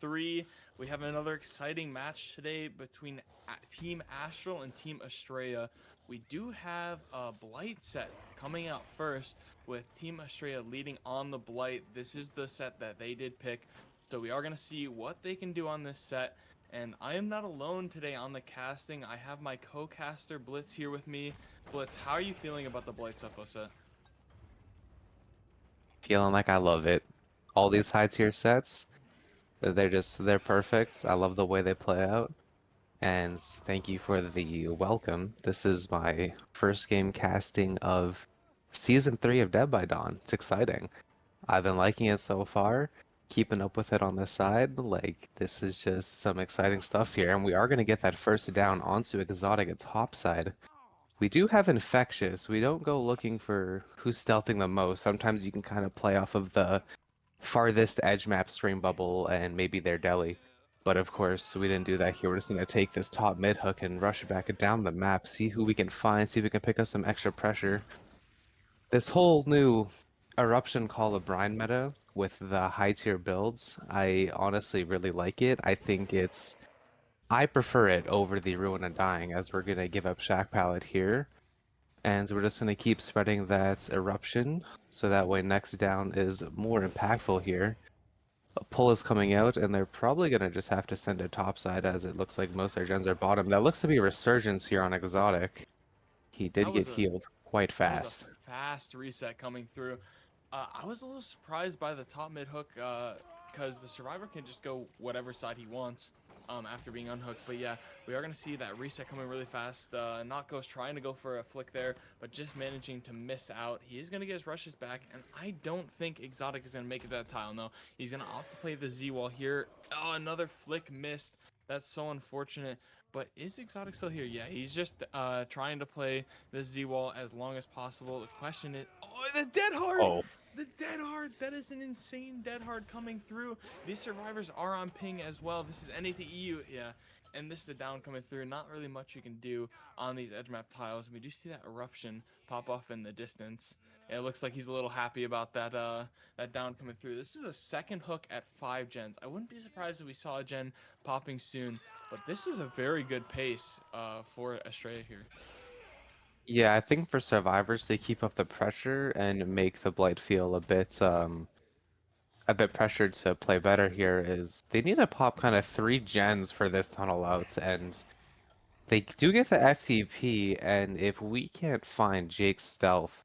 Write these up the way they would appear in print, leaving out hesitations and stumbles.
3. We have another exciting match today between Team Astral and Team Astraea. We do have a Blight set coming out first with Team Astraea leading on the Blight. This is the set that they did pick. So we are going to see what they can do on this set. And I am not alone today on the casting. I have my co-caster Blitz here with me. Blitz, how are you feeling about the Blight Suffo set? Feeling like I love it. All these high tier sets, they're perfect. I love the way they play out. And thank you for the welcome. This is my first game casting of season 3 of Dead by Dawn. It's exciting. I've been liking it so far, keeping up with it on the side. Like, this is just some exciting stuff here. And we are going to get that first down onto Exotic at top side. We do have Infectious. We don't go looking for who's stealthing the most. Sometimes you can kind of play off of the farthest edge map stream bubble and maybe their deli. But of course, we didn't do that here. We're just going to take this top mid hook and rush it back down the map, see who we can find, see if we can pick up some extra pressure. This whole new Eruption Call of Brine meta with the high tier builds, I honestly really like it. I prefer it over the Ruin and Dying as we're going to give up Shack Palette here. And we're just going to keep spreading that Eruption so that way next down is more impactful here. A pull is coming out, and they're probably going to just have to send it topside as it looks like most of their gens are bottom. That looks to be a resurgence here on Exotic. He did That get was a healed quite that was a fast. fast reset coming through. I was a little surprised by the top mid hook because the survivor can just go whatever side he wants after being unhooked. But yeah, we are going to see that reset coming really fast. Not Ghost trying to go for a flick there, but just managing to miss out. He is going to get his rushes back, and I don't think Exotic is going to make it that tile. No, he's going to opt to play the Z wall here. Oh, another flick missed. That's so unfortunate. But is Exotic still here? Yeah, he's just trying to play the Z wall as long as possible. The question is, oh, the dead hard! Oh, The dead hard! That is an insane dead hard coming through. These survivors are on ping as well. This is anything EU, yeah. And this is a down coming through. Not really much you can do on these edge map tiles. We do see that eruption pop off in the distance. It looks like he's a little happy about that down coming through. This is a second hook at 5 gens. I wouldn't be surprised if we saw a gen popping soon, but this is a very good pace for Astraea here. yeah, I think for survivors to keep up the pressure and make the Blight feel a bit pressured to play better here is they need to pop kind of 3 gens for this tunnel out, and they do get the FTP, and if we can't find Jake's stealth,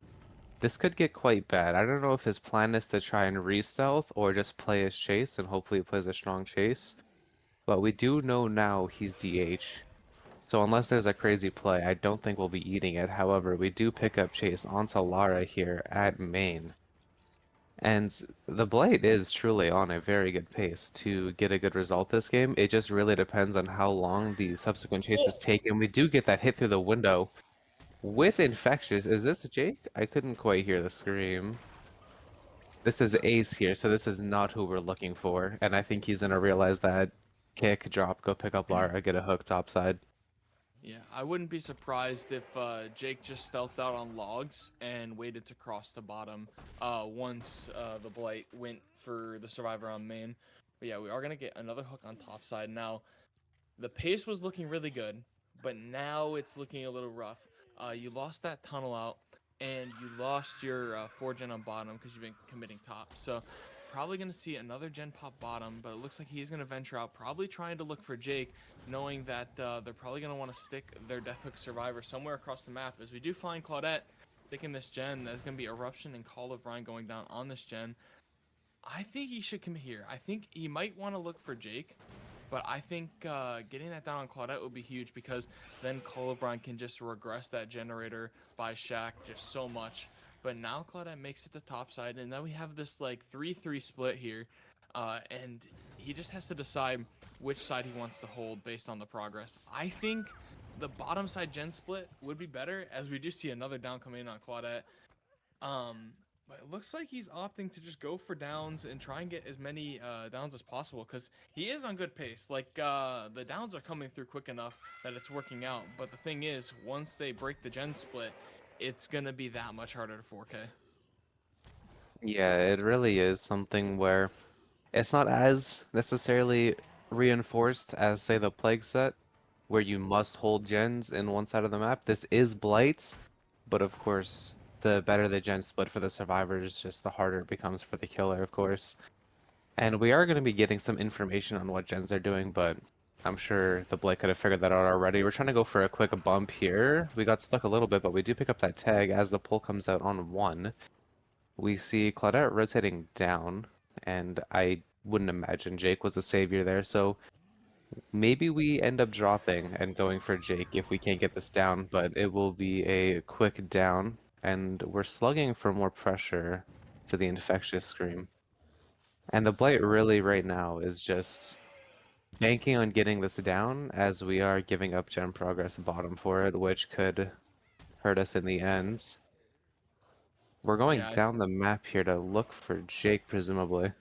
this could get quite bad. I don't know if his plan is to try and re-stealth or just play his chase and hopefully he plays a strong chase. But we do know now he's DH. So unless there's a crazy play, I don't think we'll be eating it. However, we do pick up chase onto Lara here at main. And the Blade is truly on a very good pace to get a good result this game. It just really depends on how long the subsequent chases take. And we do get that hit through the window with Infectious. Is this Jake? I couldn't quite hear the scream. This is Ace here, so this is not who we're looking for. And I think he's gonna realize that kick, drop, go pick up Lara, get a hook topside. Yeah, I wouldn't be surprised if Jake just stealthed out on logs and waited to cross to bottom once the Blight went for the survivor on main. But yeah, we are going to get another hook on top side. Now, the pace was looking really good, but now it's looking a little rough. You lost that tunnel out, and you lost your 4 gen on bottom because you've been committing top. So probably going to see another gen pop bottom, but it looks like he's going to venture out, probably trying to look for Jake, knowing that they're probably going to want to stick their Death Hook survivor somewhere across the map. As we do find Claudette sticking this gen, there's going to be Eruption and Call of Brine going down on this gen. I think he should come here. I think he might want to look for Jake, but I think getting that down on Claudette would be huge because then Colobron can just regress that generator by Shaq just so much. But now Claudette makes it to top side, and then we have this like 3-3 split here, and he just has to decide which side he wants to hold based on the progress. I think the bottom side gen split would be better, as we do see another down coming in on Claudette. Um, but it looks like he's opting to just go for downs and try and get as many downs as possible because he is on good pace. Like the downs are coming through quick enough that it's working out. But the thing is, once they break the gen split, it's gonna be that much harder to 4K. Yeah, it really is something where It's not as necessarily reinforced as, say, the Plague set, where you must hold gens in one side of the map. This is Blight, but of course, the better the gen split for the survivors, just the harder it becomes for the killer, of course. And we are going to be getting some information on what gens are doing, but I'm sure the Blight could have figured that out already. We're trying to go for a quick bump here. We got stuck a little bit, but we do pick up that tag as the pull comes out on 1. We see Claudette rotating down, and I wouldn't imagine Jake was a savior there, so maybe we end up dropping and going for Jake if we can't get this down, but it will be a quick down, and we're slugging for more pressure to the infectious scream. And the Blight really right now is just banking on getting this down as we are giving up gem progress bottom for it, which could hurt us in the end. We're going Yeah, down the map here to look for Jake, presumably.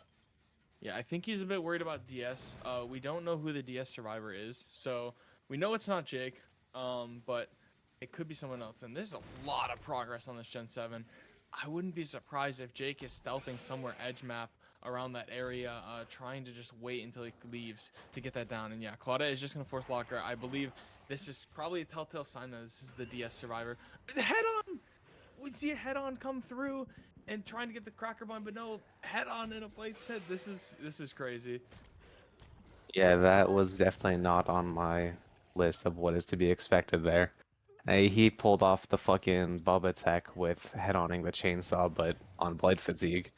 yeah, I think he's a bit worried about DS. We don't know who the DS survivor is, so we know it's not Jake. But it could be someone else. And there's a lot of progress on this Gen 7. I wouldn't be surprised if Jake is stealthing somewhere edge map around that area, trying to just wait until he leaves to get that down. And yeah, Claudia is just gonna force locker. I believe this is probably a telltale sign that this is the DS survivor. Head on! We'd see a head on come through and trying to get the cracker bomb, but no, head on in a blade set. This is crazy. Yeah, that was definitely not on my list of what is to be expected there. He pulled off the fucking Bubba attack with head-oning the chainsaw, but on Blight fatigue.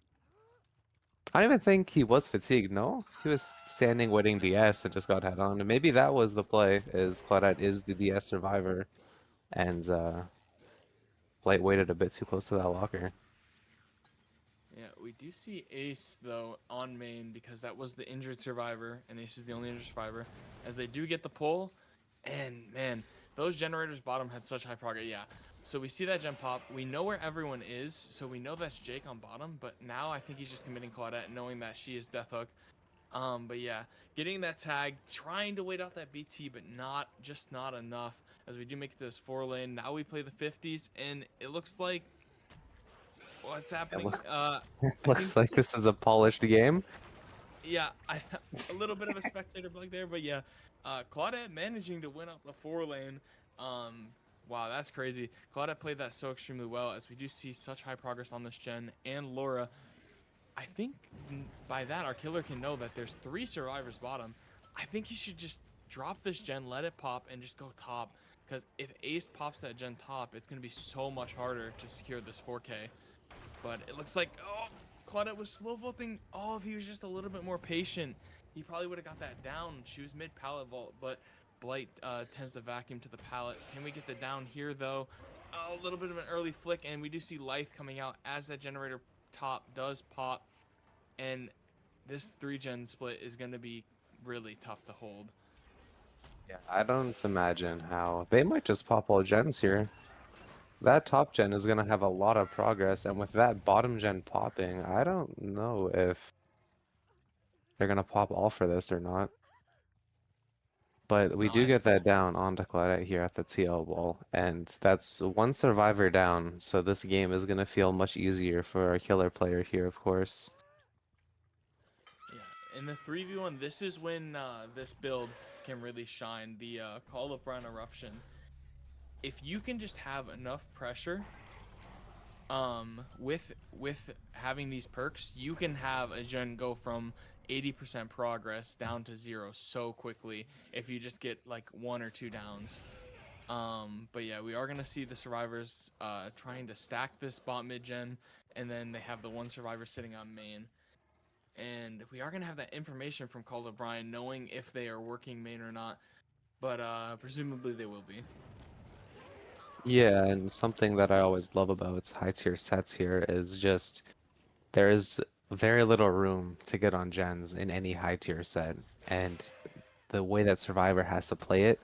I don't even think he was fatigued, no? He was standing waiting DS and just got head-on. And maybe that was the play, is Claudette is the DS survivor, and Blight waited a bit too close to that locker. Yeah, we do see Ace though on main because that was the injured survivor, and Ace is the only injured survivor. As they do get the pull, and man, those generators bottom had such high progress. Yeah, so we see that gem pop. We know where everyone is, so we know that's Jake on bottom. But now I think he's just committing Claudette, knowing that she is Death Hook. But yeah, getting that tag, trying to wait out that BT, but not enough. As we do make it to this 4 lane, now we play the 50s, and it looks like what's It happening. loo- I think looks like this is a polished game. yeah, I a little bit of a spectator bug there, but yeah, Claudette managing to win up the 4 lane. Um, wow, that's crazy. Claudette played that so extremely well, as we do see such high progress on this gen. And Laura, I think by that our killer can know that there's 3 survivors bottom. I think he should just drop this gen, let it pop, and just go top. Because if Ace pops that gen top, it's gonna be so much harder to secure this 4K. But it looks like, oh, Claudette was slow vaulting. Oh, if he was just a little bit more patient, he probably would have got that down. She was mid pallet vault, but Blight tends to vacuum to the pallet. Can we get the down here though? Oh, a little bit of an early flick, and we do see life coming out as that generator top does pop. And this 3 gen split is going to be really tough to hold. Yeah, I don't imagine how they might just pop all gens here. That top gen is gonna have a lot of progress, and with that bottom gen popping, I don't know if they're gonna pop all for this or not. But we No, do get that down onto Claudette here at the TL wall, and that's one survivor down, so this game is gonna feel much easier for our killer player here, of course. yeah. In the 3v1, this is when this build can really shine. The Call of Run Eruption. If you can just have enough pressure with having these perks, you can have a gen go from 80% progress down to 0 so quickly if you just get like 1 or 2 downs. But yeah, we are gonna see the survivors trying to stack this bot mid gen, and then they have the one survivor sitting on main. And we are gonna have that information from Call of Brian, knowing if they are working main or not. But presumably they will be. Yeah, and something that I always love about high tier sets here is just there is very little room to get on gens in any high tier set, and the way that Survivor has to play it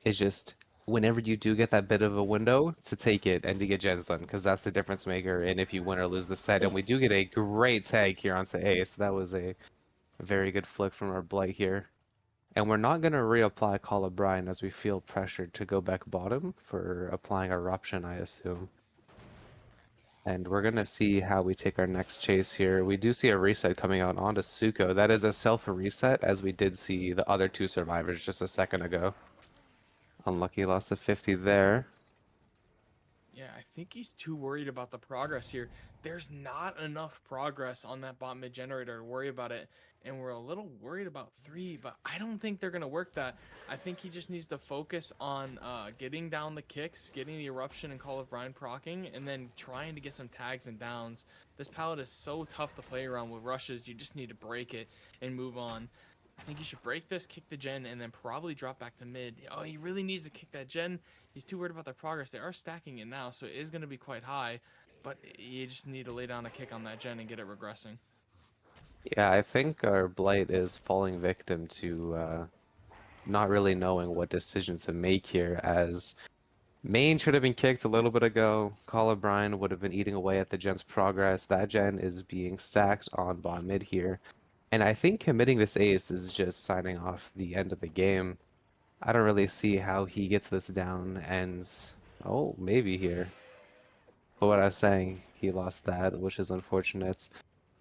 is just whenever you do get that bit of a window to take it and to get gens done, because that's the difference maker in if you win or lose the set. And we do get a great tag here onto Ace. That was a very good flick from our Blight here. And we're not going to reapply Call of Brine as we feel pressured to go back bottom for applying Eruption, I assume. And we're gonna see how we take our next chase here. We do see a reset coming out onto Suko. That is a self-reset, as we did see the other two survivors just a second ago. Unlucky loss of 50 there. Yeah, I think he's too worried about the progress here. There's not enough progress on that bot mid generator to worry about it. And we're a little worried about three, but I don't think they're going to work that. I think he just needs to focus on getting down the kicks, getting the eruption and Call of Brine proccing, and then trying to get some tags and downs. This palette is so tough to play around with rushes. You just need to break it and move on. I think you should break this, kick the gen, and then probably drop back to mid. Oh, he really needs to kick that gen. He's too worried about their progress. They are stacking it now, so it is going to be quite high, but you just need to lay down a kick on that gen and get it regressing. Yeah, I think our Blight is falling victim to not really knowing what decision to make here, as Main should have been kicked a little bit ago. Call of Brine would have been eating away at the gen's progress. That gen is being stacked on bot mid here. And I think committing this ace is just signing off the end of the game. I don't really see how he gets this down and oh, maybe here. But what I was saying, he lost that, which is unfortunate.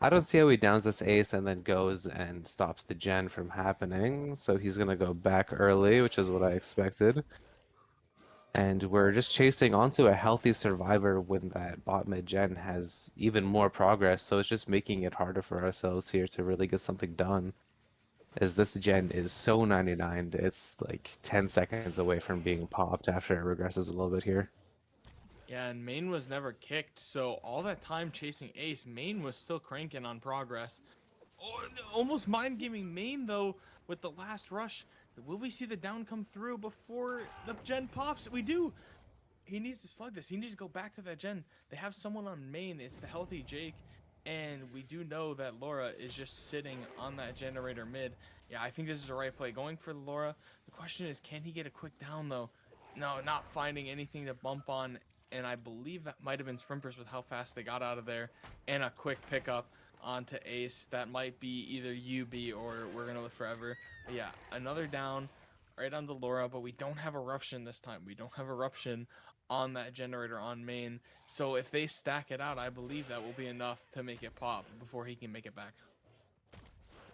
I don't see how he downs this ace and then goes and stops the gen from happening. So he's gonna go back early, which is what I expected. And we're just chasing onto a healthy survivor when that bot mid gen has even more progress. So it's just making it harder for ourselves here to really get something done. As this gen is so 99, it's like 10 seconds away from being popped after it regresses a little bit here. Yeah, and main was never kicked, so all that time chasing ace, main was still cranking on progress. Oh, almost mind gaming main though with the last rush. Will we see the down come through before the gen pops? We do. He needs to slug this. He needs to go back to that gen. They have someone on main. It's the healthy Jake. And we do know that Laura is just sitting on that generator mid. Yeah, I think this is the right play. Going for Laura. The question is, can he get a quick down though? No, not finding anything to bump on. And I believe that might have been Sprimpers with how fast they got out of there. And a quick pickup onto Ace. That might be either UB or we're going to live forever. But yeah, another down right onto Laura. But we don't have Eruption this time. We don't have Eruption on that generator on main. So if they stack it out, I believe that will be enough to make it pop before he can make it back.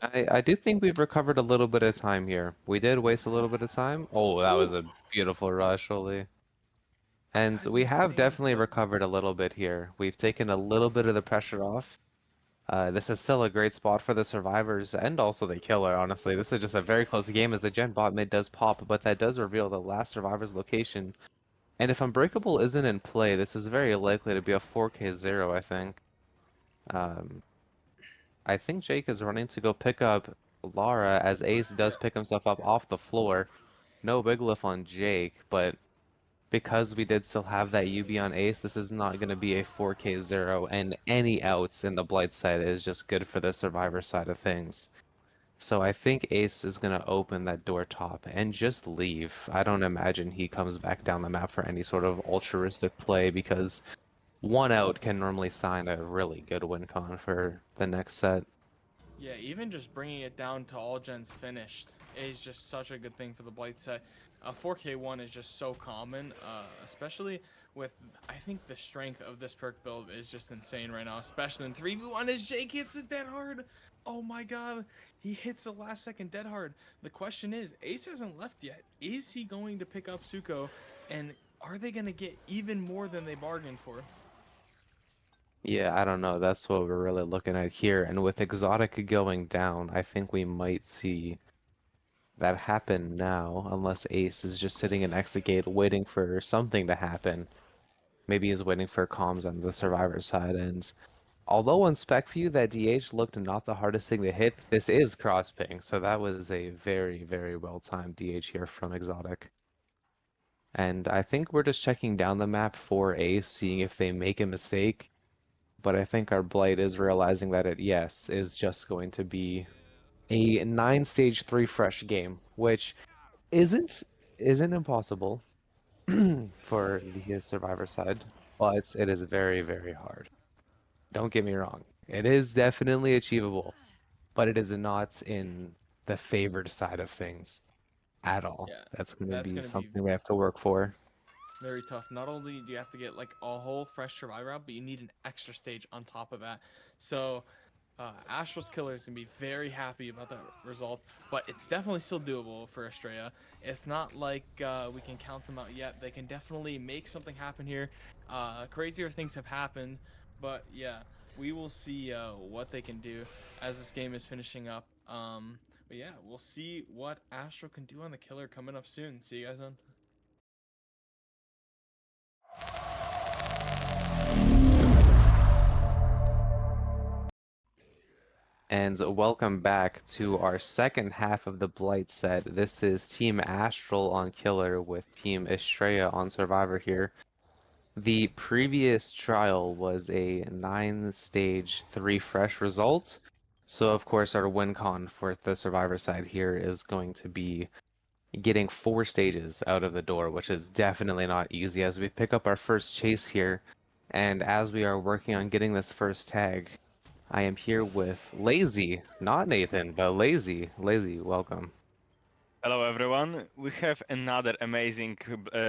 I do think we've recovered a little bit of time here. We did waste a little bit of time. Oh, that was Ooh, a beautiful rush, holy. And that's we have insane. definitely But recovered a little bit here. We've taken a little bit of the pressure off. This is still a great spot for the survivors and also the killer, honestly. This is just a very close game as the gen bot mid does pop, but that does reveal the last survivor's location. And if Unbreakable isn't in play, this is very likely to be a 4K0, I think. Um, I think Jake is running to go pick up Lara as Ace does pick himself up off the floor. No big lift on Jake, but because we did still have that UB on Ace, this is not going to be a 4K0, and any outs in the Blight side is just good for the Survivor side of things. So I think Ace is going to open that door top and just leave. I don't imagine he comes back down the map for any sort of altruistic play because one out can normally sign a really good win con for the next set. yeah, even just bringing it down to all gens finished is just such a good thing for the Blight set. 4K1 is just so common, especially with, I think the strength of this perk build is just insane right now, especially in 3v1 as Jake hits it dead hard. Oh my god, he hits the last second dead hard. The question is, Ace hasn't left yet. Is he going to pick up Suko, and are they going to get even more than they bargained for? Yeah, I don't know. That's what we're really looking at here. And with Exotic going down, I think we might see that happen now, unless Ace is just sitting in exit gate waiting for something to happen. Maybe he's waiting for comms on the survivor side. And although on spec view that DH looked not the hardest thing to hit, this is cross ping, so that was a very, very well timed DH here from Exotic. And I think we're just checking down the map for Ace, seeing if they make a mistake. But I think our Blight is realizing that it, yes, is just going to be a 9 stage 3 fresh game, which isn't isn't impossible for the Survivor side, but it is very, very hard. Don't get me wrong. It is definitely achievable, but it is not in the favored side of things at all. Yeah, That's going to that's be going to be something we have to work for. Very tough. Not only do you have to get like a whole fresh survivor out, but you need an extra stage on top of that. So Astral's killer is gonna be very happy about that result, but it's definitely still doable for Astraea. It's not like we can count them out yet. They can definitely make something happen here. Crazier things have happened, but yeah, we will see what they can do as this game is finishing up. But yeah, we'll see what Astral can do on the killer coming up soon. See you guys then. And welcome back to our second half of the Blight set. This is Team Astral on Killer with Team Astraea on Survivor here. The previous trial was a 9-stage 3 fresh result. So of course our win con for the Survivor side here is going to be getting 4 stages out of the door, which is definitely not easy as we pick up our first chase here. And as we are working on getting this first tag, I am here with Lazy, not Nathan, but Lazy. Lazy, welcome. Hello everyone, we have another amazing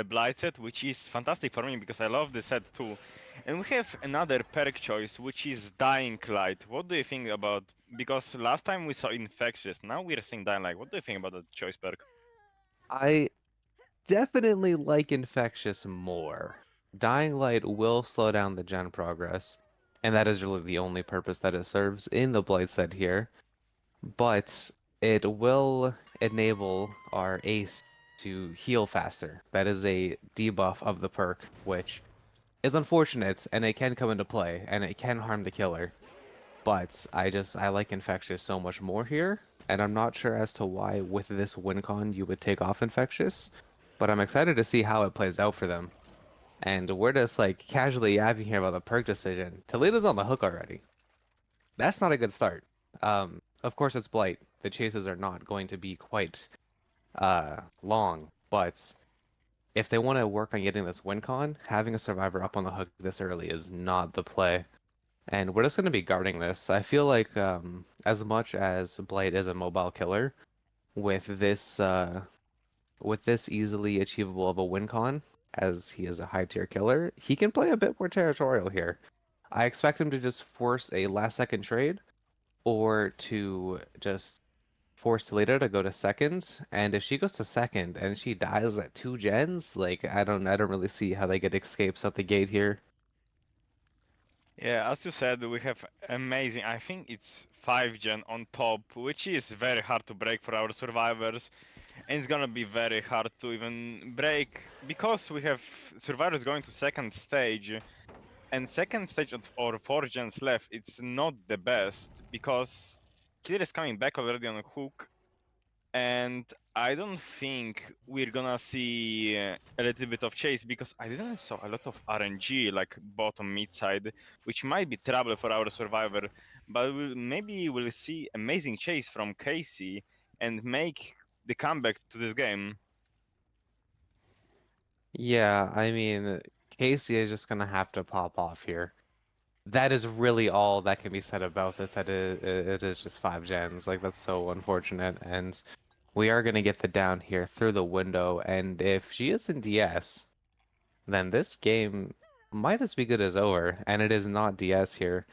Blight set, which is fantastic for me because I love this set too. And we have another perk choice, which is Dying Light. What do you think about, because last time we saw Infectious, now we're seeing Dying Light. What do you think about the choice perk? I definitely like Infectious more. Dying Light will slow down the gen progress, and that is really the only purpose that it serves in the Blight set here. But it will enable our ace to heal faster. That is a debuff of the perk, which is unfortunate, and it can come into play, and it can harm the killer. But I like Infectious so much more here, and I'm not sure as to why with this win con you would take off Infectious, but I'm excited to see how it plays out for them. And we're just like casually yapping here about the perk decision. Toledo's on the hook already. That's not a good start. Of course it's Blight. The chases are not going to be quite long, but if they want to work on getting this win con, having a survivor up on the hook this early is not the play. And we're just going to be guarding this. I feel like as much as Blight is a mobile killer, with this easily achievable of a win con, as he is a high tier killer, he can play a bit more territorial here. I expect him to just force a last second trade or to just force Toledo to go to second. And if she goes to second and she dies at 2 gens, like I don't really see how they get escapes out the gate here. Yeah, as you said, we have amazing, I think it's 5 gen on top, which is very hard to break for our survivors. And it's gonna be very hard to even break because we have survivors going to second stage. And second stage or 4 gens left, it's not the best because Killer is coming back already on a hook, and I don't think we're gonna see a little bit of chase because I didn't saw a lot of RNG like bottom mid side, which might be trouble for our survivor. But maybe we'll see amazing chase from Casey and make the comeback to this game. Yeah, I mean, Casey is just gonna have to pop off here. That is really all that can be said about this. That it is just 5 gens. Like that's so unfortunate. And we are gonna get the down here through the window. And if she is in DS, then this game might as be good as over. And it is not DS here.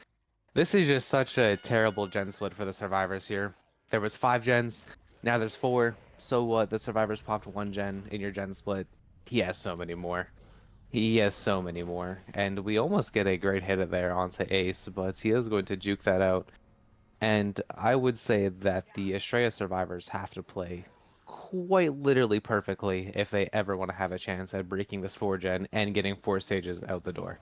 This is just such a terrible gen split for the survivors here. There was 5 gens, now there's 4. So what? The survivors popped 1 gen in your gen split. He has so many more. He has so many more. And we almost get a great hit there onto Ace, but he is going to juke that out. And I would say that the Astraea survivors have to play quite literally perfectly if they ever want to have a chance at breaking this 4 gen and getting 4 stages out the door.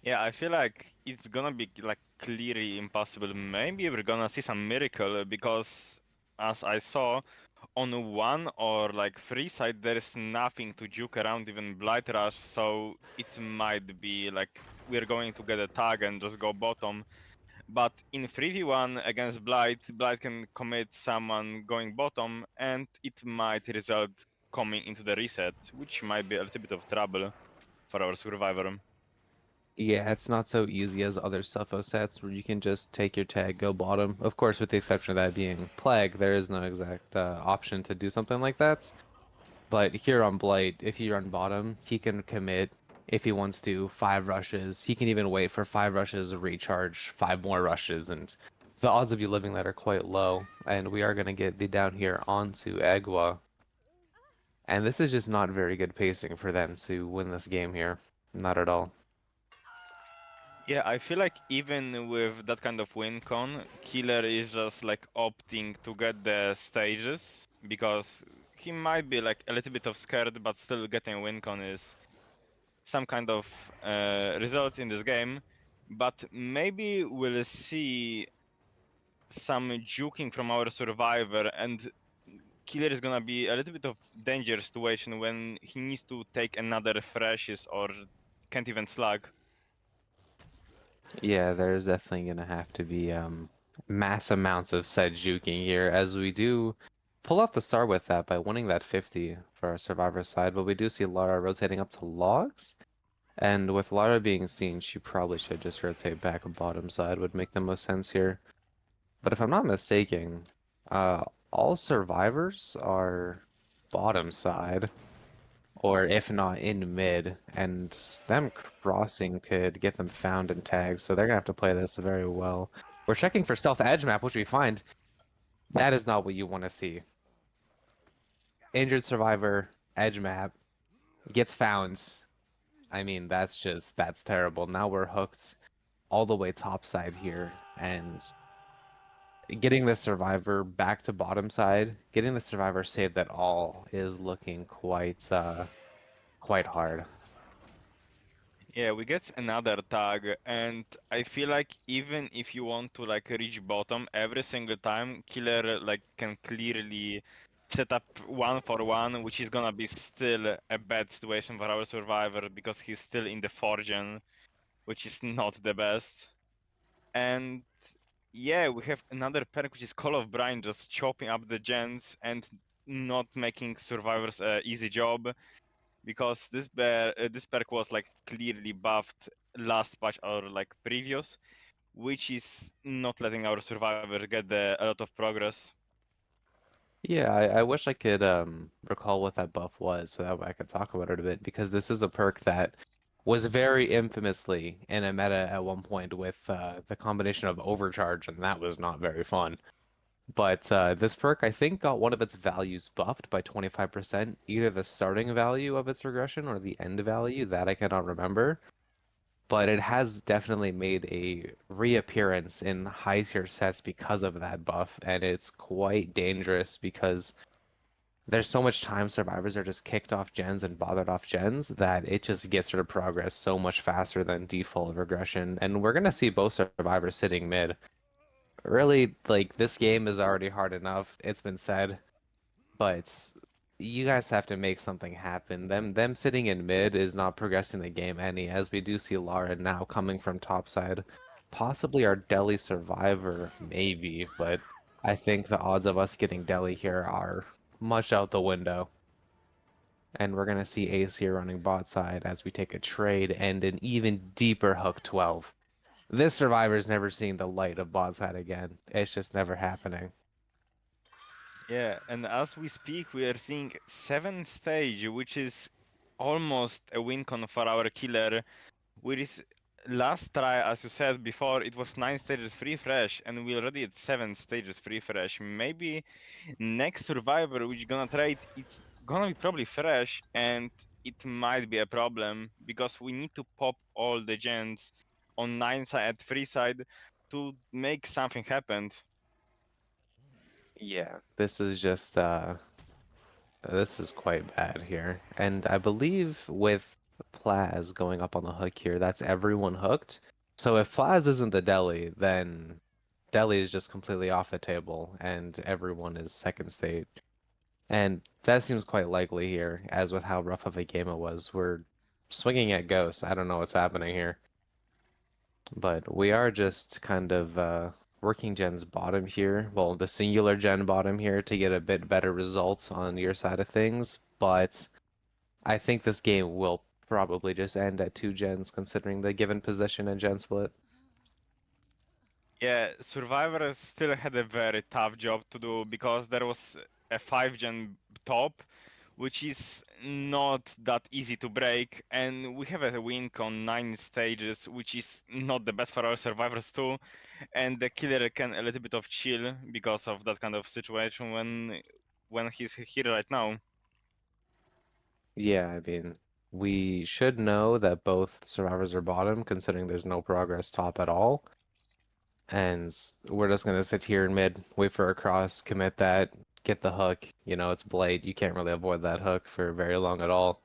Yeah, I feel like it's gonna be like clearly impossible. Maybe we're gonna see some miracle because as I saw on 1 or 3 side there is nothing to juke around even Blight Rush, so it might be like we're going to get a tag and just go bottom. But in 3v1 against Blight, Blight can commit someone going bottom and it might result coming into the reset, which might be a little bit of trouble for our survivor. Yeah, it's not so easy as other Suffo sets where you can just take your tag, go bottom. Of course, with the exception of that being Plague, there is no exact option to do something like that. But here on Blight, if you run bottom, he can commit if he wants to 5 rushes. He can even wait for 5 rushes, recharge 5 more rushes, and the odds of you living that are quite low. And we are going to get the down here onto Egwa. And this is just not very good pacing for them to win this game here. Not at all. Yeah, I feel like even with that kind of win con, Killer is just like opting to get the stages because he might be like a little bit of scared, but still getting win con is some kind of result in this game. But maybe we'll see some juking from our survivor, and Killer is gonna be a little bit of danger situation when he needs to take another freshes or can't even slug. Yeah, there's definitely gonna have to be mass amounts of said juking here, as we do pull off the star with that by winning that 50 for our survivor side, but we do see Lara rotating up to logs. And with Lara being seen, she probably should just rotate back bottom side, would make the most sense here. But if I'm not mistaken, uh, all survivors are bottom side, or if not in mid, and them crossing could get them found and tagged, so they're gonna have to play this very well. We're checking for stealth edge map, which we find that is not what you want to see. Injured survivor, edge map, gets found. I mean, that's terrible. Now we're hooked all the way topside here, and getting the survivor back to bottom side, getting the survivor saved at all is looking quite hard. Yeah, we get another tag, and I feel like even if you want to like reach bottom every single time, Killer like can clearly set up 1 for 1, which is gonna be still a bad situation for our survivor because he's still in the forgen, which is not the best. And yeah, we have another perk which is Call of Brine, just chopping up the gens and not making survivors a easy job because this perk was like clearly buffed last patch or like previous, which is not letting our survivors get a lot of progress. Yeah, I wish I could recall what that buff was so that way I could talk about it a bit because this is a perk that was very infamously in a meta at one point with the combination of overcharge, and that was not very fun. But this perk, I think, got one of its values buffed by 25%, either the starting value of its regression or the end value, that I cannot remember. But it has definitely made a reappearance in high tier sets because of that buff, and it's quite dangerous because there's so much time survivors are just kicked off gens and bothered off gens that it just gets rid of progress so much faster than default regression. And we're gonna see both survivors sitting mid. Really, like this game is already hard enough, it's been said, but you guys have to make something happen. Them sitting in mid is not progressing the game any, as we do see Lara now coming from topside. Possibly our Delhi survivor, maybe, but I think the odds of us getting Delhi here are much out the window. And we're gonna see Ace here running bot side as we take a trade and an even deeper hook 12. This survivor's never seen the light of bot side again. It's just never happening. Yeah, and as we speak, we are seeing 7th stage, which is almost a win con for our Killer. With his last try, as you said before, it was 9 stages free fresh, and we already at 7 stages free fresh. Maybe next survivor which gonna try it, it's gonna be probably fresh, and it might be a problem because we need to pop all the gens on 9 side at 3 side to make something happen. Yeah, this is quite bad here. And I believe with Plaz going up on the hook here, that's everyone hooked. So if Plaz isn't the deli, then deli is just completely off the table and everyone is second state. And that seems quite likely here, as with how rough of a game it was. We're swinging at ghosts. I don't know what's happening here. But we are just kind of working gen's bottom here. Well, the singular gen bottom here to get a bit better results on your side of things. But I think this game will probably just end at 2 gens considering the given position and gen split. Yeah, Survivor still had a very tough job to do because there was a 5 gen top which is not that easy to break. And we have a win on 9 stages, which is not the best for our survivors too. And the killer can a little bit of chill because of that kind of situation when he's here right now. Yeah, I mean, we should know that both survivors are bottom, considering there's no progress top at all. And we're just gonna sit here in mid, wait for a cross, commit that, get the hook. You know, it's Blade. You can't really avoid that hook for very long at all.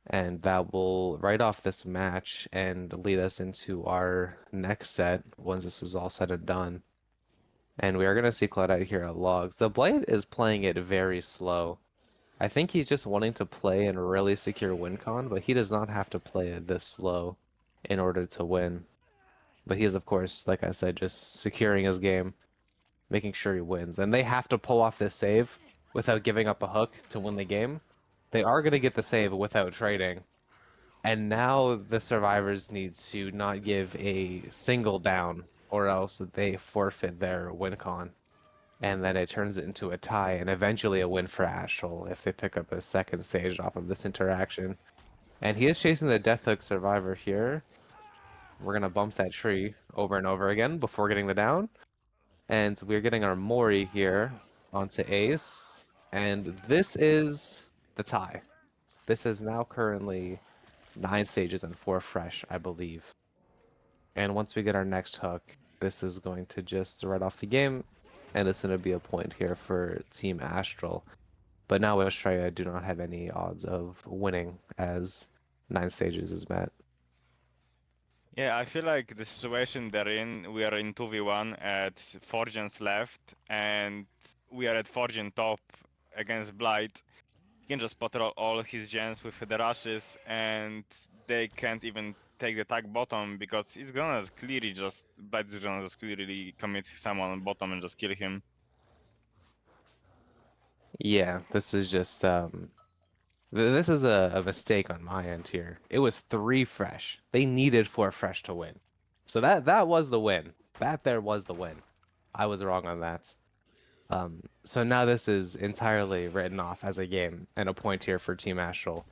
And that will write off this match and lead us into our next set once this is all said and done. And we are gonna see Claudette here at logs. The Blade is playing it very slow. I think he's just wanting to play and really secure win con, but he does not have to play it this slow in order to win. But he is, of course, like I said, just securing his game, making sure he wins. And they have to pull off this save without giving up a hook to win the game. They are going to get the save without trading. And now the survivors need to not give a single down, or else they forfeit their win con. And then it turns it into a tie and eventually a win for Astral if they pick up a second stage off of this interaction. And he is chasing the Death Hook survivor here. We're gonna bump that tree over and over again before getting the down. And we're getting our Mori here onto Ace. And this is the tie. This is now currently 9 stages and 4 fresh, I believe. And once we get our next hook, this is going to just write off the game. And it's going to be a point here for Team Astral. But now Astraea do not have any odds of winning as 9 stages is met. Yeah, I feel like the situation they're in, we are in 2v1 at 4 gens left, and we are at 4 gen top against Blight. He can just put all his gens with the rushes, and they can't even take the tag bottom because it's gonna clearly just Blight is gonna just clearly commit someone on bottom and just kill him. Yeah, this is just this is a mistake on my end here. It was 3 fresh. They needed 4 fresh to win. So that was the win. That there was the win. I was wrong on that. So now this is entirely written off as a game and a point here for Team Astral.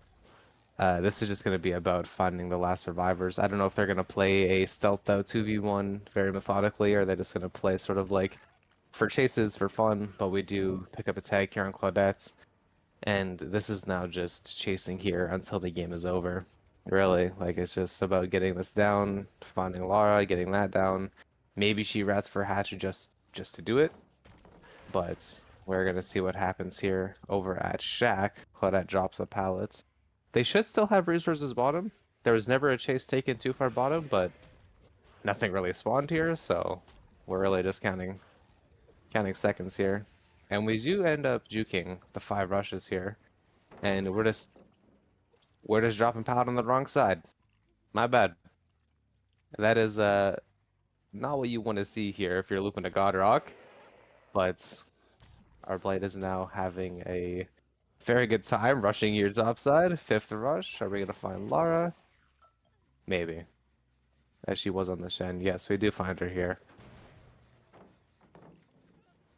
This is just going to be about finding the last survivors. I don't know if they're going to play a stealth out 2v1 very methodically, or they're just going to play sort of like for chases for fun, but we do pick up a tag here on Claudette. And this is now just chasing here until the game is over. Really, like it's just about getting this down, finding Lara, getting that down. Maybe she rats for Hatcher just to do it, but we're gonna see what happens here over at Shack. Claudette drops the pallets. They should still have resources bottom. There was never a chase taken too far bottom, but nothing really spawned here, so we're really just counting seconds here. And we do end up juking the 5 rushes here. And we're just dropping pallet on the wrong side. My bad. That is not what you want to see here if you're looping a God Rock, but our Blight is now having a very good time rushing your top side. 5th rush. Are we gonna find Lara? Maybe. As she was on the Shen. Yes, we do find her here.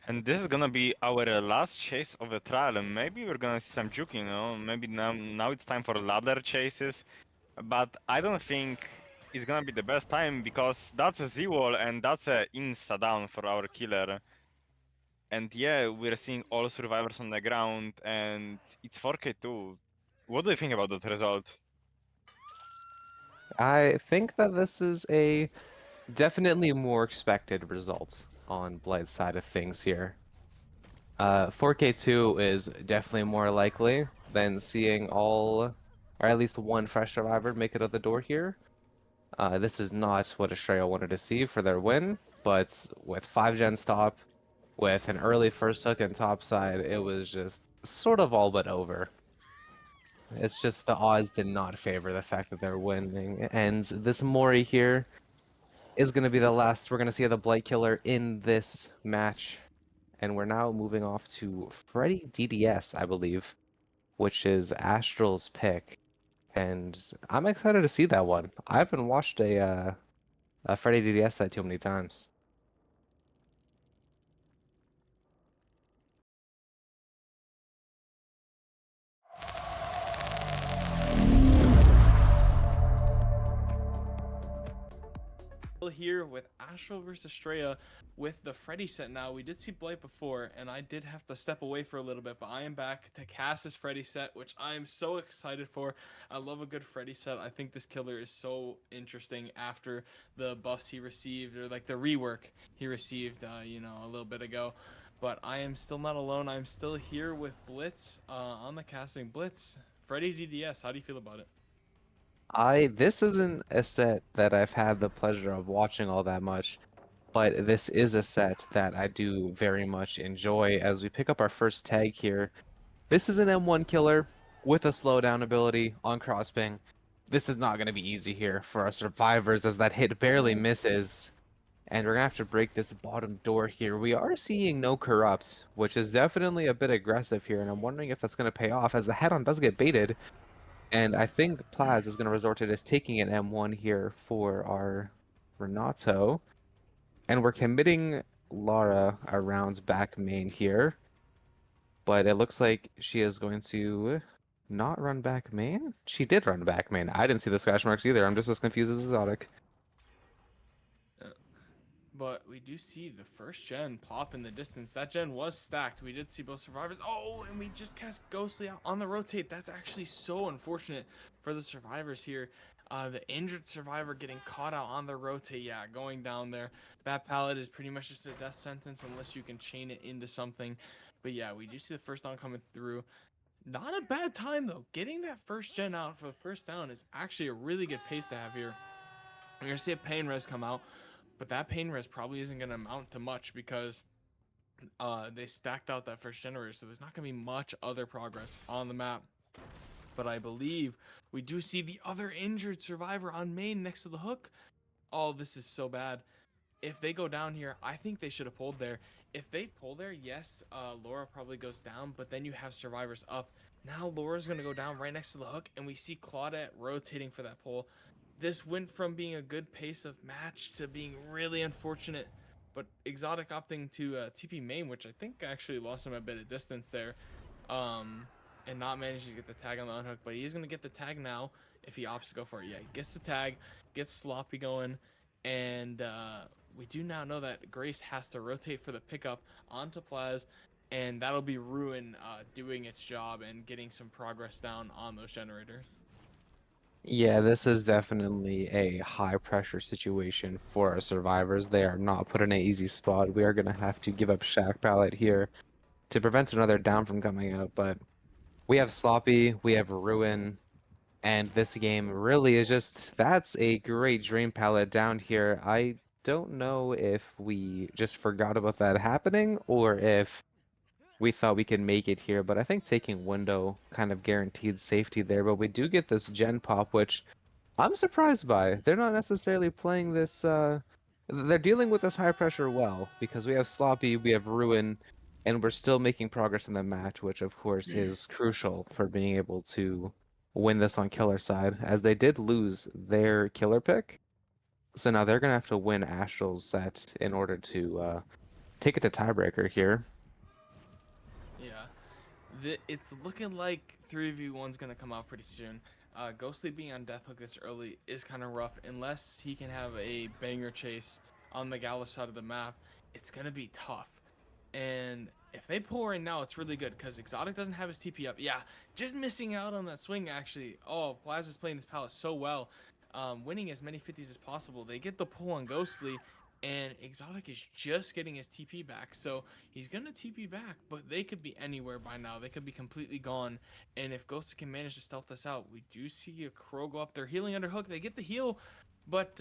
And this is gonna be our last chase of the trial, and maybe we're gonna see some juking, you know? Maybe now it's time for ladder chases, but I don't think it's gonna be the best time because that's a Z-wall and that's a insta down for our killer. And yeah, we're seeing all survivors on the ground, and it's 4K2. What do you think about that result? I think that this is a definitely more expected result on Blight's side of things here. 4K2 is definitely more likely than seeing all, or at least one fresh survivor make it out the door here. This is not what Astraea wanted to see for their win, but with 5 gens top, with an early first hook and top side, it was just sort of all but over. It's just the odds did not favor the fact that they're winning. And this Mori here is going to be the last we're going to see of the Blight Killer in this match. And we're now moving off to Freddy DDS, I believe, which is Astral's pick. And I'm excited to see that one. I haven't watched a Freddy DDS set too many times. Here with Astral versus Astraea with the Freddy set now. We did see Blight before, and I did have to step away for a little bit, but I am back to cast this Freddy set, which I am so excited for. I love a good Freddy set. I think this killer is so interesting after the buffs he received, or like the rework he received, a little bit ago. But I am still not alone. I'm still here with Blitz on the casting. Blitz, Freddy DDS, how do you feel about it? This isn't a set that I've had the pleasure of watching all that much, but this is a set that I do very much enjoy as we pick up our first tag here. This is an M1 killer with a slowdown ability on crossping. This is not going to be easy here for our survivors as that hit barely misses. And we're gonna have to break this bottom door here. We are seeing no corrupt, which is definitely a bit aggressive here, and I'm wondering if that's gonna pay off as the head-on does get baited. And I think Plaz is gonna resort to just taking an M1 here for our Renato. And we're committing Lara around back main here. But it looks like she is going to not run back main? She did run back main. I didn't see the scratch marks either. I'm just as confused as Exotic. But we do see the first gen pop in the distance. That gen was stacked. We did see both survivors. Oh, and we just cast Ghostly out on the rotate. That's actually so unfortunate for the survivors here. The injured survivor getting caught out on the rotate. Yeah, going down there. That pallet is pretty much just a death sentence unless you can chain it into something. But yeah, we do see the first down coming through. Not a bad time though. Getting that first gen out for the first down is actually a really good pace to have here. You're going to see a pain res come out. But that pain res probably isn't going to amount to much because they stacked out that first generator, so there's not going to be much other progress on the map. But I believe we do see the other injured survivor on main next to the hook. Oh, this is so bad. If they go down here, I think they should have pulled there. If they pull there, yes, Laura probably goes down, but then you have survivors up. Now Laura's going to go down right next to the hook, and we see Claudette rotating for that pull. This went from being a good pace of match to being really unfortunate, but Exotic opting to TP main, which I think actually lost him a bit of distance there, and not managing to get the tag on the unhook, but he's going to get the tag now if he opts to go for it. Yeah, he gets the tag, gets Sloppy going, and we do now know that Grace has to rotate for the pickup onto Plaz, and that'll be Ruin doing its job and getting some progress down on those generators. Yeah, this is definitely a high pressure situation for our survivors. They are not put in an easy spot. We are going to have to give up Shack Pallet here to prevent another down from coming out. But we have Sloppy, we have Ruin, and this game really is just that's a great Dream Pallet down here. I don't know if we just forgot about that happening or if we thought we could make it here, but I think taking Window kind of guaranteed safety there. But we do get this Gen Pop, which I'm surprised by. They're not necessarily playing this. They're dealing with this high pressure well because we have Sloppy, we have Ruin, and we're still making progress in the match, which of course is crucial for being able to win this on killer side, as they did lose their killer pick. So now they're gonna have to win Astral's set in order to take it to tiebreaker here. Yeah. It's looking like 3v1's gonna come out pretty soon. Ghostly being on Death Hook this early is kind of rough. Unless he can have a banger chase on the Gala side of the map, it's gonna be tough. And if they pull right now, it's really good because Exotic doesn't have his TP up. Yeah, just missing out on that swing actually. Oh, Plaza's playing this palette so well, winning as many 50s as possible. They get the pull on Ghostly, and Exotic is just getting his TP back. So he's gonna TP back, but they could be anywhere by now. They could be completely gone. And if Ghostly can manage to stealth us out, we do see a Crow go up there healing under hook. They get the heal, but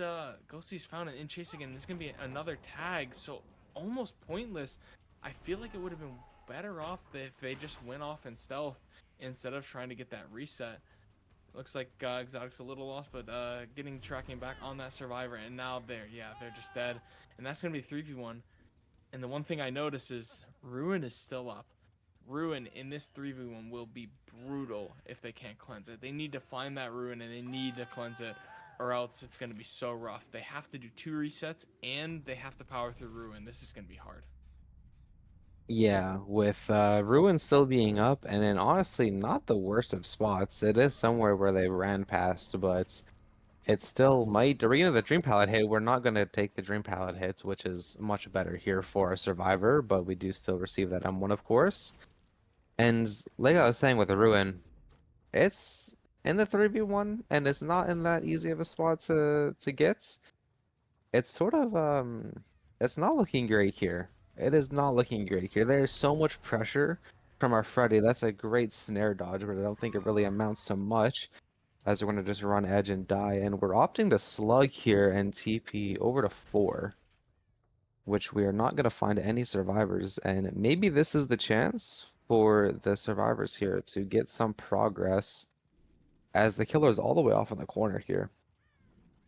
Ghostly's found it in chase again. There's gonna be another tag, so almost pointless. I feel like it would have been better off if they just went off in stealth instead of trying to get that reset. Looks like Exotic's a little lost, but getting tracking back on that survivor, and now they're just dead, and that's gonna be 3v1. And the one thing I notice is Ruin is still up. Ruin in this 3v1 will be brutal if they can't cleanse it. They need to find that Ruin and they need to cleanse it, or else it's gonna be so rough. They have to do 2 resets and they have to power through Ruin. This is gonna be hard. Yeah, with Ruin still being up, and then honestly, not the worst of spots. It is somewhere where they ran past, but It still might. Arena the Dream Palette hit. We're not going to take the Dream Palette hits, which is much better here for a Survivor, but we do still receive that M1, of course. And like I was saying with the Ruin, it's in the 3v1, and it's not in that easy of a spot to get. It's sort of it's not looking great here. It is not looking great here. There is so much pressure from our Freddy. That's a great snare dodge, but I don't think it really amounts to much, as we're gonna just run edge and die. And we're opting to slug here and TP over to 4, which we are not gonna find any survivors. And maybe this is the chance for the survivors here to get some progress, as the killer is all the way off in the corner here.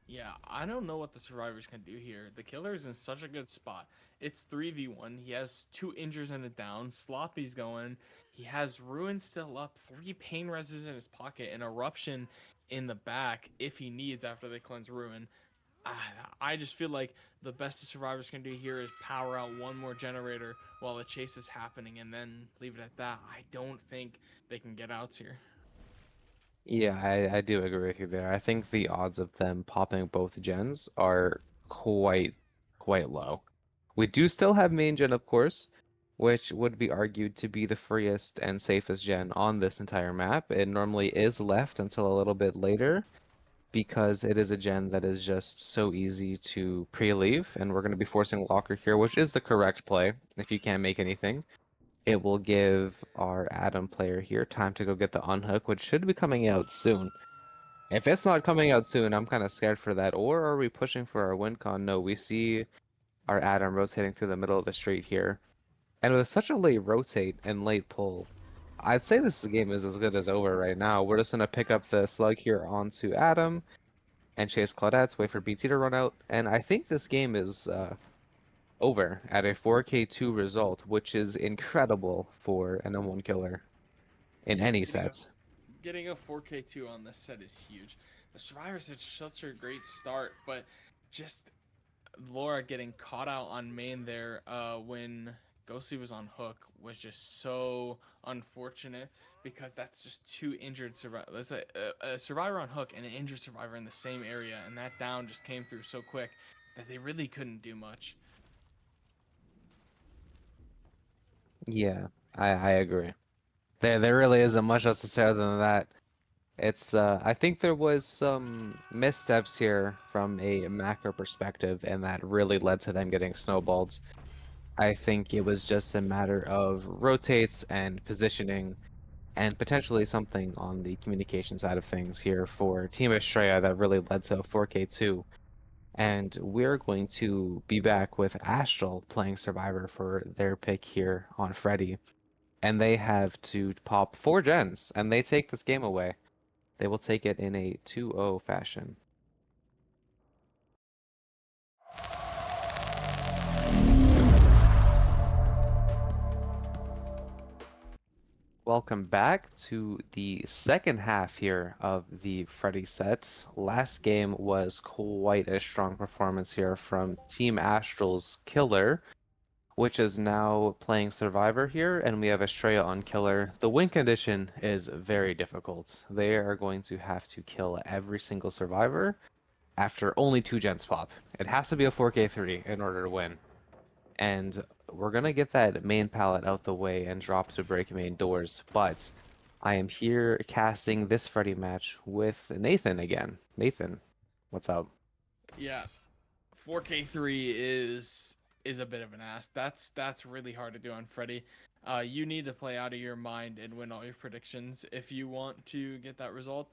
Yeah, I don't know what the survivors can do here. The killer is in such a good spot. It's 3v1. He has 2 injures and a down. Sloppy's going. He has Ruin still up, 3 pain reses in his pocket, and Eruption in the back if he needs after they cleanse Ruin. I just feel like the best the survivors can do here is power out one more generator while the chase is happening and then leave it at that. I don't think they can get outs here. Yeah, I do agree with you there. I think the odds of them popping both gens are quite low. We do still have main gen, of course, which would be argued to be the freest and safest gen on this entire map. It normally is left until a little bit later because it is a gen that is just so easy to pre-leave, and we're going to be forcing Locker here, which is the correct play if you can't make anything. It will give our Adam player here time to go get the unhook, which should be coming out soon. If it's not coming out soon, I'm kind of scared for that. Or are we pushing for our win con? No, we see our Adam rotating through the middle of the street here. And with such a late rotate and late pull, I'd say this game is as good as over right now. We're just going to pick up the slug here onto Adam and chase Claudette, wait for BT to run out. And I think this game is over at a 4K2 result, which is incredible for an M1 killer in Yeah, any sets. getting a 4K2 on this set is huge. The survivors had such a great start, but just Laura getting caught out on main there when Ghostly was on hook was just so unfortunate because that's just 2 injured survivors. That's a survivor on hook and an injured survivor in the same area, and that down just came through so quick that they really couldn't do much. Yeah, I agree. There really isn't much else to say other than that. It's I think there was some missteps here from a macro perspective, and that really led to them getting snowballed. I think it was just a matter of rotates and positioning, and potentially something on the communication side of things here for Team Astraea that really led to 4K2. And we're going to be back with Astral playing Survivor for their pick here on Freddy. And they have to pop 4 gens, and they take this game away. They will take it in a 2-0 fashion. Welcome back to the second half here of the Freddy set. Last game was quite a strong performance here from Team Astral's Killer, which is now playing Survivor here, and we have Astraea on Killer. The win condition is very difficult. They are going to have to kill every single Survivor after only 2 gens pop. It has to be a 4K3 in order to win. And we're gonna get that main palette out the way and drop to break main doors, but I am here casting this Freddy match with Nathan again. Nathan, what's up? Yeah, 4K3 is a bit of an ask. That's really hard to do on Freddy. You need to play out of your mind and win all your predictions if you want to get that result.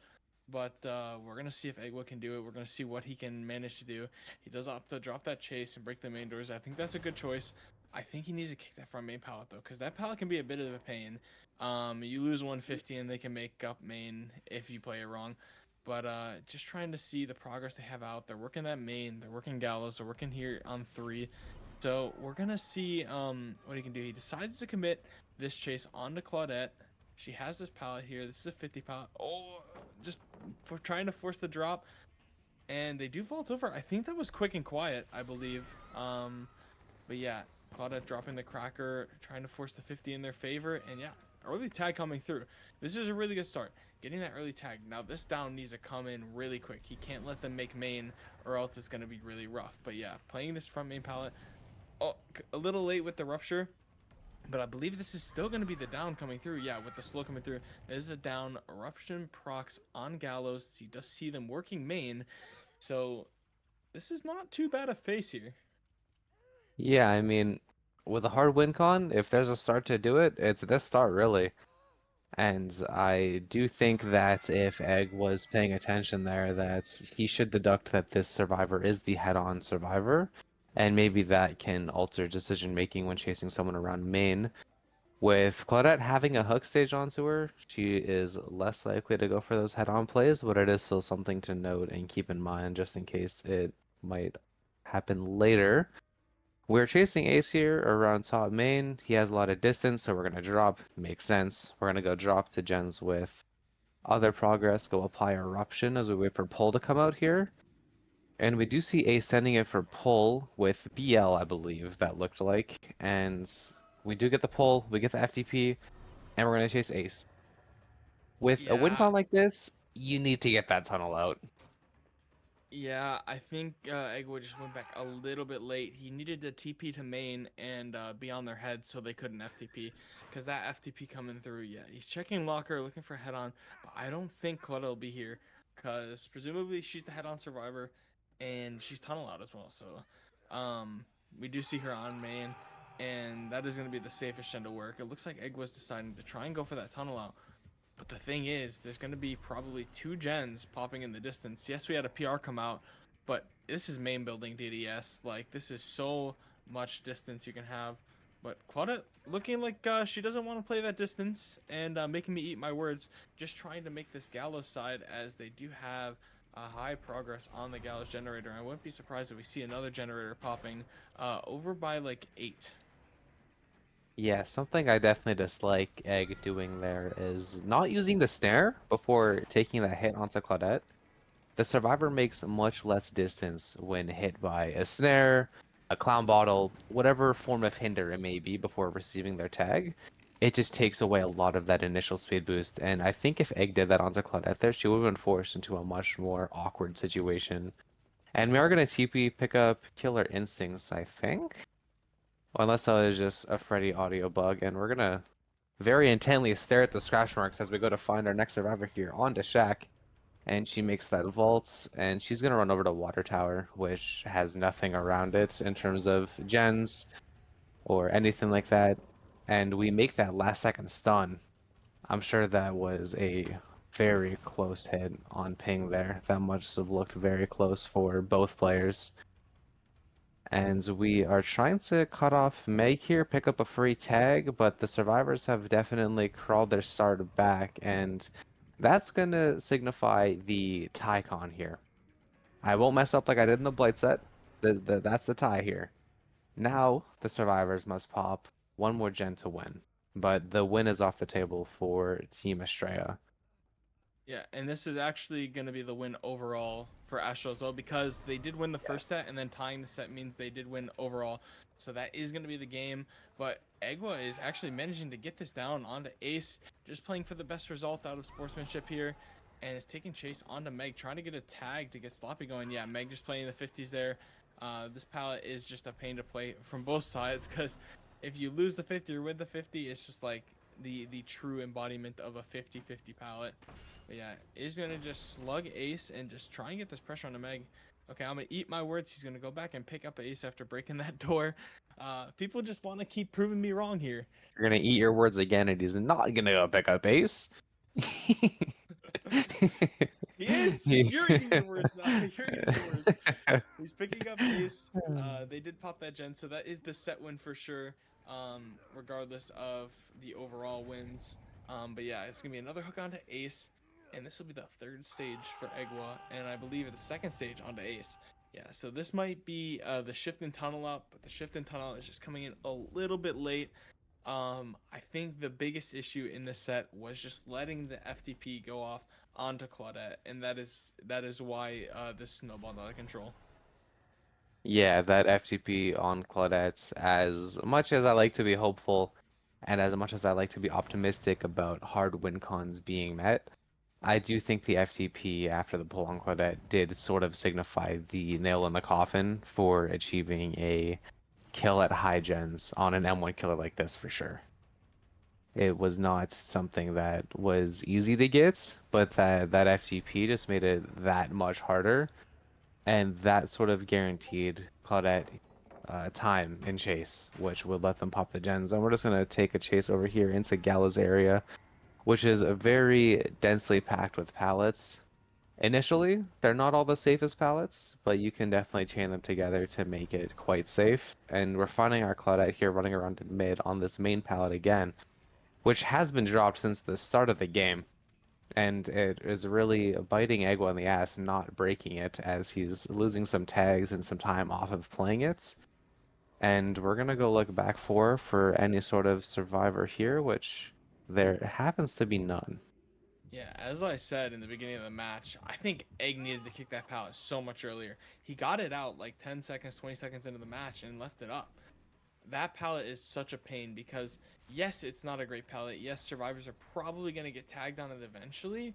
But we're gonna see if Egwa can do it. We're gonna see what he can manage to do. He does opt to drop that chase and break the main doors. I think that's a good choice. I think he needs to kick that front main pallet though, because that pallet can be a bit of a pain. You lose 150 and they can make up main if you play it wrong. But just trying to see the progress they have out. They're working that main. They're working Gallows. They're working here on 3. So we're gonna see what he can do. He decides to commit this chase onto Claudette. She has this pallet here. This is a 50 pallet. Oh, just for trying to force the drop, and they do vault over. I think that was quick and quiet, I believe. But yeah, Claudette dropping the cracker, trying to force the 50 in their favor, and yeah, early tag coming through. This is a really good start. Getting that early tag. Now this down needs to come in really quick. He can't let them make main or else it's going to be really rough. But yeah, playing this front main palette. Oh, a little late with the rupture. But I believe this is still going to be the down coming through. Yeah, with the slow coming through. There's a down. Eruption procs on Gallows. He does see them working main. So this is not too bad of pace here. Yeah, I mean, with a hard win con, if there's a start to do it, it's this start really. And I do think that if Egg was paying attention there, that he should deduct that this survivor is the head-on survivor, and maybe that can alter decision making when chasing someone around main. With Claudette having a hook stage onto her, she is less likely to go for those head-on plays, but it is still something to note and keep in mind just in case it might happen later. We're chasing Ace here around top main. He has a lot of distance, so we're going to drop. Makes sense. We're going to go drop to gens with other progress, go apply Eruption as we wait for pull to come out here. And we do see Ace sending it for pull with BL, I believe, that looked like. And we do get the pull, we get the FTP, and we're going to chase Ace. With a win Yeah, con like this, you need to get that tunnel out. yeah, I think Eggwood just went back a little bit late. He needed to TP to main and be on their head so they couldn't FTP. Because that FTP coming through, yeah, he's checking locker, looking for head on. But I don't think Clutta will be here. Because presumably she's the head on survivor and she's tunnel out as well. So we do see her on main. And that is going to be the safest gen to work. It looks like Eggwood's deciding to try and go for that tunnel out. But the thing is, there's going to be probably two gens popping in the distance. Yes, we had a PR come out, but this is main building DDS. Like, this is so much distance you can have. But Claudette looking like she doesn't want to play that distance and making me eat my words. Just trying to make this Gallows side as they do have high progress on the Gallows generator. I wouldn't be surprised if we see another generator popping over by like 8. Yeah, something I definitely dislike Egg doing there is not using the snare before taking that hit onto Claudette. The survivor makes much less distance when hit by a snare, a clown bottle, whatever form of hinder it may be before receiving their tag. It just takes away a lot of that initial speed boost, and I think if Egg did that onto Claudette there, she would have been forced into a much more awkward situation. And we are going to TP pick up Killer Instincts, I think. Unless that was just a Freddy audio bug, and we're gonna very intently stare at the scratch marks as we go to find our next survivor here onto Shaq. And she makes that vault, and she's gonna run over to Water Tower, which has nothing around it in terms of gens or anything like that. And we make that last second stun. I'm sure that was a very close hit on ping there. That must have looked very close for both players. And we are trying to cut off Meg here, pick up a free tag, but the survivors have definitely crawled their start back, and that's going to signify the tie con here. I won't mess up like I did in the Blight set. That's the tie here. Now the survivors must pop one more gen to win, but the win is off the table for Team Astraea. Yeah, and this is actually going to be the win overall for Astral as well because they did win the first set, and then tying the set means they did win overall. So that is going to be the game. But Egwa is actually managing to get this down onto Ace, just playing for the best result out of sportsmanship here, and is taking chase onto Meg, trying to get a tag to get Sloppy going. Yeah, Meg just playing the 50s there. This palette is just a pain to play from both sides because if you lose the 50 or win the 50, it's just like the true embodiment of a 50-50 palette. But yeah, is going to just slug Ace and just try and get this pressure on the Meg. Okay, I'm going to eat my words. He's going to go back and pick up Ace after breaking that door. People just want to keep proving me wrong here. You're gonna eat your words again, and he's not gonna go pick up Ace. He is! You're eating your words now. You're eating your words. He's picking up Ace. They did pop that gen, so that is the set win for sure, regardless of the overall wins. But yeah, it's going to be another hook onto Ace. And this will be the third stage for Egwa, and I believe the second stage onto Ace. Yeah, so this might be the shift and tunnel up, but the shift and tunnel is just coming in a little bit late. I think the biggest issue in this set was just letting the FTP go off onto Claudette, and that is why this snowballed out of control. Yeah, that FTP on Claudette, as much as I like to be hopeful, And as much as I like to be optimistic about hard win cons being met, I do think the FTP after the pull on Claudette did sort of signify the nail in the coffin for achieving a kill at high gens on an M1 killer like this for sure. It was not something that was easy to get, but that FTP just made it that much harder, and that sort of guaranteed Claudette time in chase, which would let them pop the gens. And we're just gonna take a chase over here into Gala's area, which is very densely packed with pallets. Initially, they're not all the safest pallets, but you can definitely chain them together to make it quite safe. And we're finding our Claudette here running around in mid on this main pallet again, which has been dropped since the start of the game. And it is really biting Egwa in the ass, not breaking it, as he's losing some tags and some time off of playing it. And we're gonna go look back for any sort of survivor here, which there happens to be none. Yeah, as I said in the beginning of the match, I think Egg needed to kick that pallet so much earlier. He got it out like 10 seconds, 20 seconds into the match and left it up. That pallet is such a pain because, yes, it's not a great pallet. Yes, survivors are probably going to get tagged on it eventually,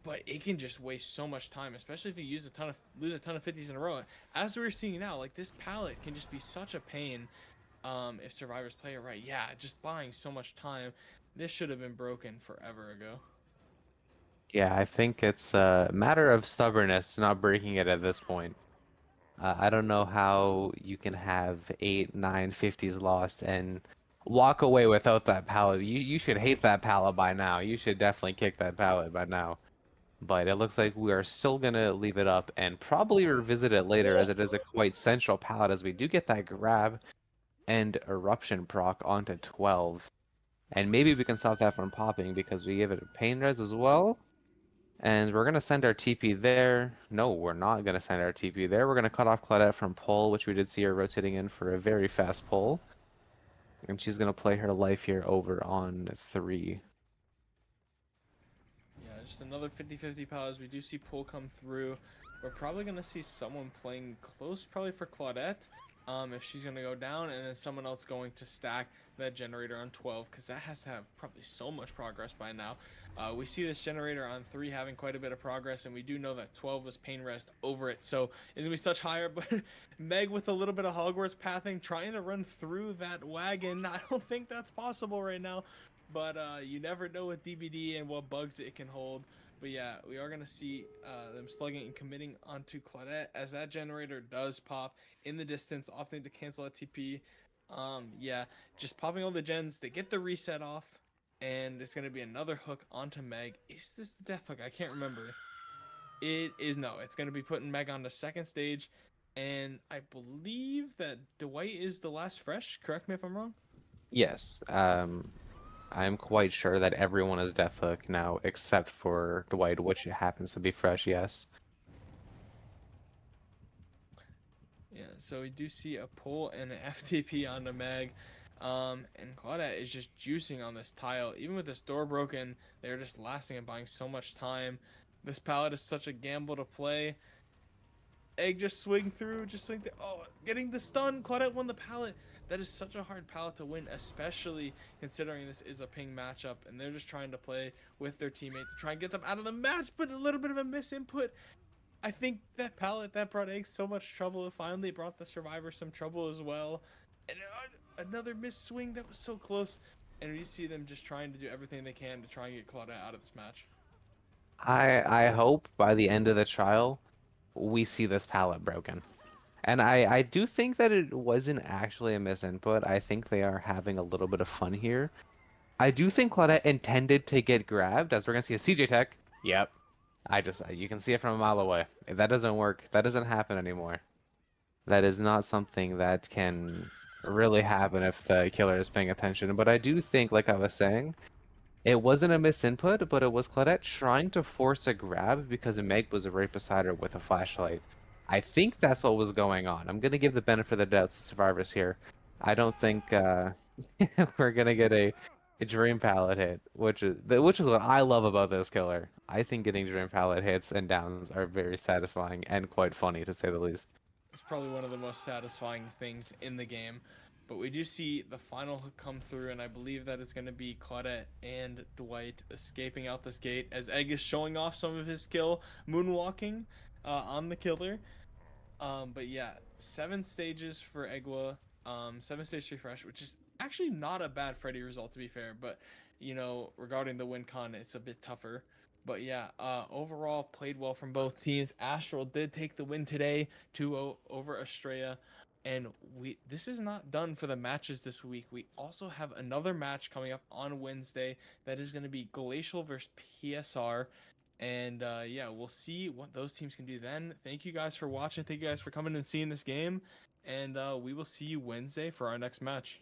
but it can just waste so much time, especially if you lose a ton of 50s in a row. As we're seeing now, like this pallet can just be such a pain if survivors play it right. Yeah, just buying so much time. This should have been broken forever ago. Yeah, I think it's a matter of stubbornness, not breaking it at this point. I don't know how you can have 8, 9, 50s lost and walk away without that pallet. You should hate that pallet by now. You should definitely kick that pallet by now. But it looks like we are still gonna leave it up and probably revisit it later, as it is a quite central pallet, as we do get that grab and eruption proc onto 12. And maybe we can stop that from popping because we give it a pain res as well. And we're going to send our TP there. No, we're not going to send our TP there. We're going to cut off Claudette from pull, which we did see her rotating in for a very fast pull. And she's going to play her life here over on 3. Yeah, just another 50-50 pals. We do see pull come through. We're probably going to see someone playing close, probably for Claudette, if she's going to go down, and then someone else going to stack that generator on 12, because that has to have probably so much progress by now. We see this generator on 3 having quite a bit of progress, and we do know that 12 was pain rest over it, so it's going to be such higher, but Meg with a little bit of Hogwarts pathing, trying to run through that wagon. I don't think that's possible right now. But you never know with DBD and what bugs it can hold. But yeah, we are going to see them slugging and committing onto Claudette as that generator does pop in the distance, opting to cancel that TP. Yeah, just popping all the gens. They get the reset off, and it's going to be another hook onto Meg. Is this the death hook? I can't remember. It is no. It's going to be putting Meg on the second stage. And I believe that Dwight is the last fresh. Correct me if I'm wrong. Yes, I'm quite sure that everyone is Death Hook now except for Dwight, which happens to be fresh, yes. Yeah, so we do see a pull and an FTP on the Meg. And Claudette is just juicing on this tile. Even with this door broken, they're just lasting and buying so much time. This pallet is such a gamble to play. Egg just swing through, just swing through. Oh, getting the stun. Claudette won the pallet. That is such a hard pallet to win, especially considering this is a ping matchup. And they're just trying to play with their teammate to try and get them out of the match, but a little bit of a misinput. I think that pallet that brought Egg so much trouble. It finally brought the survivor some trouble as well. And another missed swing that was so close. And we see them just trying to do everything they can to try and get Claudette out of this match. I hope by the end of the trial we see this palette broken. And I do think that it wasn't actually a misinput. I think they are having a little bit of fun here. I do think Claudette intended to get grabbed, as we're gonna see a CJ Tech. Yep. You can see it from a mile away. If that doesn't work, that doesn't happen anymore. That is not something that can really happen if the killer is paying attention. But I do think, like I was saying, it wasn't a misinput, but it was Claudette trying to force a grab because Meg was right beside her with a flashlight. I think that's what was going on. I'm gonna give the benefit of the doubt to survivors here. I don't think we're gonna get a dream palette hit, which is what I love about this killer. I think getting dream palette hits and downs are very satisfying and quite funny to say the least. It's probably one of the most satisfying things in the game. But we do see the final hook come through, and I believe that it's going to be Claudette and Dwight escaping out this gate as Egg is showing off some of his skill moonwalking on the killer. But yeah, 7 stages for Egwa, 7 stage refresh, which is actually not a bad Freddy result to be fair. But regarding the win con, it's a bit tougher. But yeah, overall played well from both teams. Astral did take the win today, 2-0 over Astraea. And this is not done for the matches this week. We also have another match coming up on Wednesday that is going to be Glacial versus PSR. And yeah, we'll see what those teams can do then. Thank you guys for watching. Thank you guys for coming and seeing this game. And we will see you Wednesday for our next match.